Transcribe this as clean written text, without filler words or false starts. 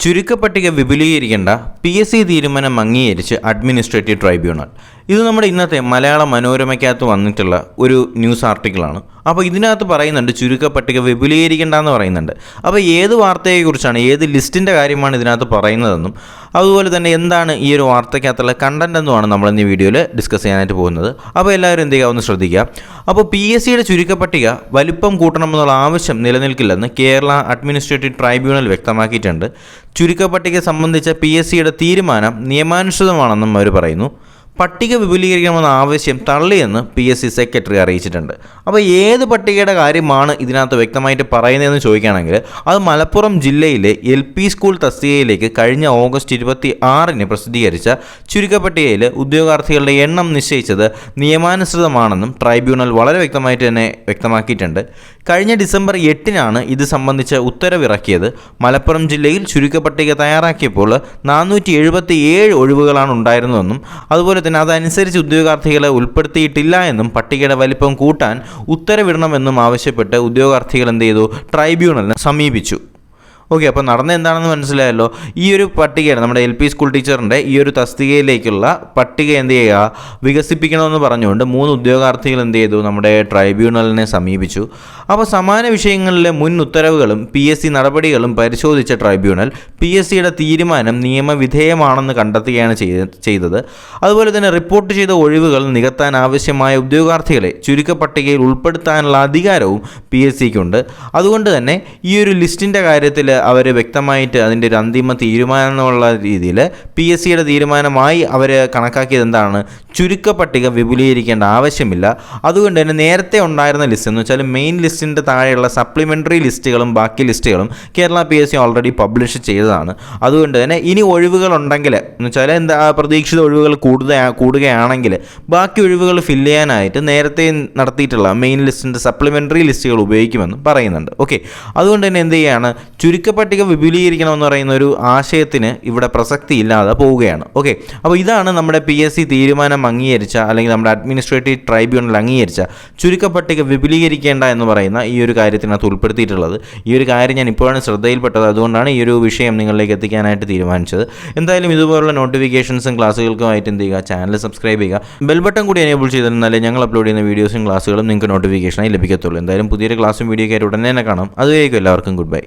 ചുരുക്കപ്പട്ടിക വിപുലീകരിക്കേണ്ട PSC തീരുമാനം അംഗീകരിച്ച് administrative tribunal. ഇത് നമ്മുടെ ഇന്നത്തെ മലയാള മനോരമയ്ക്കകത്ത് വന്നിട്ടുള്ള ഒരു ന്യൂസ് ആർട്ടിക്കിളാണ്. അപ്പോൾ ഇതിനകത്ത് പറയുന്നുണ്ട് ചുരുക്കപ്പട്ടിക വിപുലീകരിക്കേണ്ടെന്ന് പറയുന്നുണ്ട്. അപ്പോൾ ഏത് വാർത്തയെക്കുറിച്ചാണ്, ഏത് ലിസ്റ്റിൻ്റെ കാര്യമാണ് ഇതിനകത്ത് പറയുന്നതെന്നും അതുപോലെ തന്നെ എന്താണ് ഈ ഒരു വാർത്തയ്ക്കകത്തുള്ള കണ്ടന്റ് എന്നുമാണ് നമ്മൾ ഇന്ന് ഈ വീഡിയോയിൽ ഡിസ്കസ് ചെയ്യാനായിട്ട് പോകുന്നത്. അപ്പോൾ എല്ലാവരും എന്ത് ചെയ്യുക, ഒന്ന് ശ്രദ്ധിക്കുക. അപ്പോൾ PSCയുടെ ചുരുക്കപ്പട്ടിക വലിപ്പം കൂട്ടണമെന്നുള്ള ആവശ്യം നിലനിൽക്കില്ലെന്ന് കേരള അഡ്മിനിസ്ട്രേറ്റീവ് ട്രൈബ്യൂണൽ വ്യക്തമാക്കിയിട്ടുണ്ട്. ചുരുക്കപ്പട്ടിക സംബന്ധിച്ച PSCയുടെ തീരുമാനം നിയമാനുസൃതമാണെന്നും അവർ പറയുന്നു. പട്ടിക വിപുലീകരിക്കണമെന്ന ആവശ്യം തള്ളിയെന്ന് PSC സെക്രട്ടറി അറിയിച്ചിട്ടുണ്ട്. അപ്പോൾ ഏത് പട്ടികയുടെ കാര്യമാണ് ഇതിനകത്ത് വ്യക്തമായിട്ട് പറയുന്നതെന്ന് ചോദിക്കുകയാണെങ്കിൽ അത് മലപ്പുറം ജില്ലയിലെ LP സ്കൂൾ തസ്തികയിലേക്ക് കഴിഞ്ഞ ഓഗസ്റ്റ് 26-ന് പ്രസിദ്ധീകരിച്ച ചുരുക്കപ്പട്ടികയിൽ ഉദ്യോഗാർത്ഥികളുടെ എണ്ണം നിശ്ചയിച്ചത് നിയമാനുസൃതമാണെന്നും ട്രൈബ്യൂണൽ വളരെ വ്യക്തമായിട്ട് തന്നെ വ്യക്തമാക്കിയിട്ടുണ്ട്. കഴിഞ്ഞ ഡിസംബർ 8-നാണ് ഇത് സംബന്ധിച്ച ഉത്തരവിറക്കിയത്. മലപ്പുറം ജില്ലയിൽ ചുരുക്കപ്പട്ടിക തയ്യാറാക്കിയപ്പോൾ 477 ഒഴിവുകളാണ് ഉണ്ടായിരുന്നതെന്നും അതുപോലെ അതനുസരിച്ച് ഉദ്യോഗാർത്ഥികളെ ഉൾപ്പെടുത്തിയിട്ടില്ല എന്നും പട്ടികയുടെ വലിപ്പം കൂട്ടാൻ ഉത്തരവിടണമെന്നും ആവശ്യപ്പെട്ട് ഉദ്യോഗാർത്ഥികൾ എന്ത് ചെയ്തു, ട്രൈബ്യൂണലിനെ സമീപിച്ചു. ഓക്കെ, അപ്പോൾ നടന്ന എന്താണെന്ന് മനസ്സിലായല്ലോ. ഈ ഒരു പട്ടികയാണ് നമ്മുടെ LP സ്കൂൾ ടീച്ചറിൻ്റെ ഈ ഒരു തസ്തികയിലേക്കുള്ള പട്ടിക എന്ത് ചെയ്യുക, വികസിപ്പിക്കണമെന്ന് പറഞ്ഞുകൊണ്ട് 3 ഉദ്യോഗാർത്ഥികൾ എന്ത് ചെയ്തു, നമ്മുടെ ട്രൈബ്യൂണലിനെ സമീപിച്ചു. അപ്പോൾ സമാന വിഷയങ്ങളിലെ മുൻ ഉത്തരവുകളും PSC നടപടികളും പരിശോധിച്ച ട്രൈബ്യൂണൽ PSCയുടെ തീരുമാനം നിയമവിധേയമാണെന്ന് കണ്ടെത്തുകയാണ് ചെയ്തത്. അതുപോലെ തന്നെ റിപ്പോർട്ട് ചെയ്ത ഒഴിവുകൾ നികത്താൻ ആവശ്യമായ ഉദ്യോഗാർത്ഥികളെ ചുരുക്കപ്പട്ടികയിൽ ഉൾപ്പെടുത്താനുള്ള അധികാരവും PSCക്കുണ്ട്. അതുകൊണ്ട് തന്നെ ഈ ഒരു ലിസ്റ്റിൻ്റെ കാര്യത്തിൽ അവർ വ്യക്തമായിട്ട് അതിൻ്റെ ഒരു അന്തിമ തീരുമാനം എന്നുള്ള രീതിയിൽ PSCയുടെ തീരുമാനമായി അവർ കണക്കാക്കിയത് എന്താണ്, ചുരുക്കപ്പട്ടിക വിപുലീകരിക്കേണ്ട ആവശ്യമില്ല. അതുകൊണ്ട് തന്നെ നേരത്തെ ഉണ്ടായിരുന്ന ലിസ്റ്റ് എന്ന് വെച്ചാൽ മെയിൻ ലിസ്റ്റിൻ്റെ താഴെയുള്ള സപ്ലിമെൻ്ററി ലിസ്റ്റുകളും ബാക്കി ലിസ്റ്റുകളും കേരള PSC ഓൾറെഡി പബ്ലിഷ് ചെയ്തതാണ്. അതുകൊണ്ട് തന്നെ ഇനി ഒഴിവുകൾ ഉണ്ടെങ്കിൽ എന്ന് വെച്ചാൽ പ്രതീക്ഷിത ഒഴിവുകൾ കൂടുകയാണെങ്കിൽ ബാക്കി ഒഴിവുകൾ ഫില്ല് ചെയ്യാനായിട്ട് നേരത്തെ നടത്തിയിട്ടുള്ള മെയിൻ ലിസ്റ്റിൻ്റെ സപ്ലിമെൻ്ററി ലിസ്റ്റുകൾ ഉപയോഗിക്കുമെന്ന് പറയുന്നുണ്ട്. ഓക്കെ, അതുകൊണ്ട് തന്നെ എന്ത് ചെയ്യുകയാണ്, ചുരുക്കപ്പട്ടിക വിപുലീകരിക്കണമെന്ന് പറയുന്ന ഒരു ആശയത്തിന് ഇവിടെ പ്രസക്തി ഇല്ലാതെ പോവുകയാണ്. ഓക്കെ, അപ്പോൾ ഇതാണ് നമ്മുടെ PSC തീരുമാനം അംഗീകരിച്ച അല്ലെങ്കിൽ നമ്മുടെ അഡ്മിനിസ്ട്രേറ്റീവ് ട്രൈബ്യൂണൽ അംഗീകരിച്ച ചുരുക്കപ്പട്ടിക വിപുലീകരിക്കേണ്ട എന്ന് പറയുന്ന ഈ ഒരു കാര്യത്തിനകത്ത് ഉൾപ്പെടുത്തിയിട്ടുള്ളത്. ഈ ഒരു കാര്യം ഞാൻ ഇപ്പോഴാണ് ശ്രദ്ധയിൽപ്പെട്ടത്, അതുകൊണ്ടാണ് ഈ ഒരു വിഷയം നിങ്ങളിലേക്ക് എത്തിക്കാനായിട്ട് തീരുമാനിച്ചത്. എന്തായാലും ഇതുപോലുള്ള നോട്ടിഫിക്കേഷൻസും ക്ലാസ്സുകൾക്കുമായിട്ട് എന്ത് ചെയ്യുക, ചാനൽ സബ്സ്ക്രൈബ് ചെയ്യുക, ബെൽ ബട്ടൺ കൂടി എനേബിൾ ചെയ്തിരുന്നാലേ ഞങ്ങൾ അപ്ലോഡ് ചെയ്യുന്ന വീഡിയോസും ക്ലാസ്സുകളും നിങ്ങൾക്ക് നോട്ടിഫിക്കേഷനായി ലഭിക്കത്തുള്ളൂ. എന്തായാലും പുതിയൊരു ക്ലാസ്സും വീഡിയോ ആയിട്ട് ഉടനെ തന്നെ കാണാം. അതുവരേക്കും എല്ലാവർക്കും ഗുഡ് ബൈ.